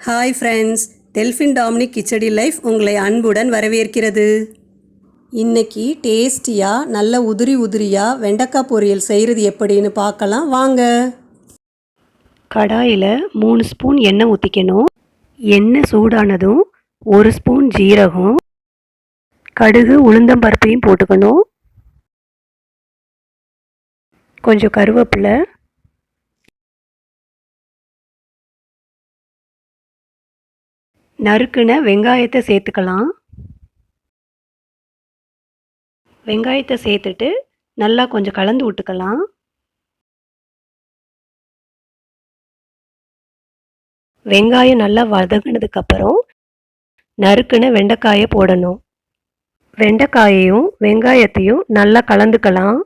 Hi friends, Delphine Dominic khichdi life உங்களை அன்புடன் வரவேற்கிறது. இன்னைக்கு டேஸ்டியாக நல்ல உதிரி உதிரியாக வெண்டைக்காய் பொரியல் செய்கிறது எப்படின்னு பார்க்கலாம் வாங்க. கடாயில் 3 ஸ்பூன் எண்ணெய் ஊற்றிக்கணும். எண்ணெய் சூடானதும் 1 ஸ்பூன் ஜீரகம், கடுகு, உளுந்தம்பருப்பையும் போட்டுக்கணும். கொஞ்சம் கருவேப்பிலை, நறுக்குன வெங்காயத்தை சேர்த்துக்கலாம். வெங்காயத்தை சேர்த்துட்டு நல்லா கொஞ்சம் கலந்து விட்டுக்கலாம். வெங்காயம் நல்லா வதங்கினதுக்கப்புறம் நறுக்குன வெண்டைக்காயை போடணும். வெண்டைக்காயையும் வெங்காயத்தையும் நல்லா கலந்துக்கலாம்.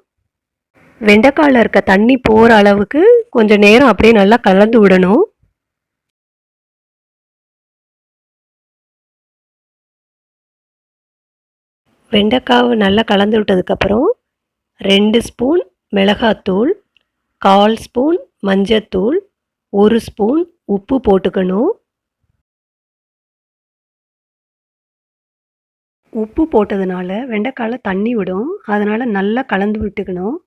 வெண்டைக்காயில் இருக்க தண்ணி போகிற அளவுக்கு கொஞ்சம் நேரம் அப்படியே நல்லா கலந்து விடணும். வெண்டைக்காவை நல்லா கலந்து விட்டதுக்கப்புறம் 2 ஸ்பூன் மிளகாத்தூள், 1/4 ஸ்பூன் மஞ்சத்தூள், 1 ஸ்பூன் உப்பு போட்டுக்கணும். உப்பு போட்டதுனால வெண்டைக்காயில் தண்ணி விடும், அதனால் நல்லா கலந்து விட்டுக்கணும்.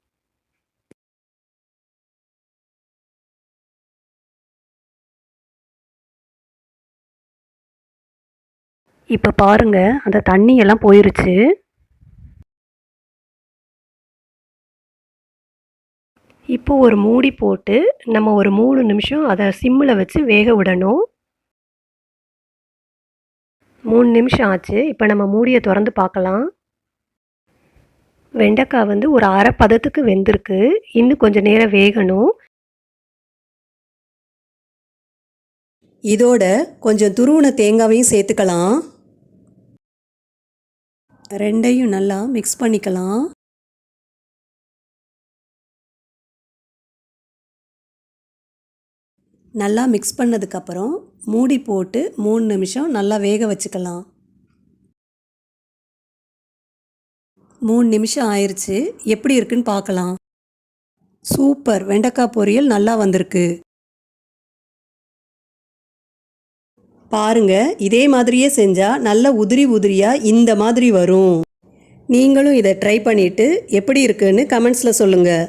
இப்போ பாருங்கள், அந்த தண்ணியெல்லாம் போயிருச்சு. இப்போ ஒரு மூடி போட்டு நம்ம ஒரு 3 நிமிஷம் அதை சிம்மில் வச்சு வேக விடணும். 3 நிமிஷம் ஆச்சு. இப்போ நம்ம மூடியை திறந்து பார்க்கலாம். வெண்டைக்காய் ஒரு அரை பதத்துக்கு வெந்திருக்கு. இன்னும் கொஞ்சம் நேரம் வேகணும். இதோட கொஞ்சம் துருவின தேங்காவையும் சேர்த்துக்கலாம். ரெண்டையும் நல்லா மிக்ஸ் பண்ணிக்கலாம். நல்லா மிக்ஸ் பண்ணதுக்கப்புறம் மூடி போட்டு 3 நிமிஷம் நல்லா வேக வச்சுக்கலாம். 3 நிமிஷம் ஆயிடுச்சு. எப்படி இருக்குன்னு பார்க்கலாம். சூப்பர், வெண்டைக்காய் பொரியல் நல்லா வந்திருக்கு. பாருங்க, இதே மாதிரியே செஞ்சால் நல்ல உதிரி உதிரியாக இந்த மாதிரி வரும். நீங்களும் இதை ட்ரை பண்ணிவிட்டு எப்படி இருக்குன்னு கமெண்ட்ஸில் சொல்லுங்கள்.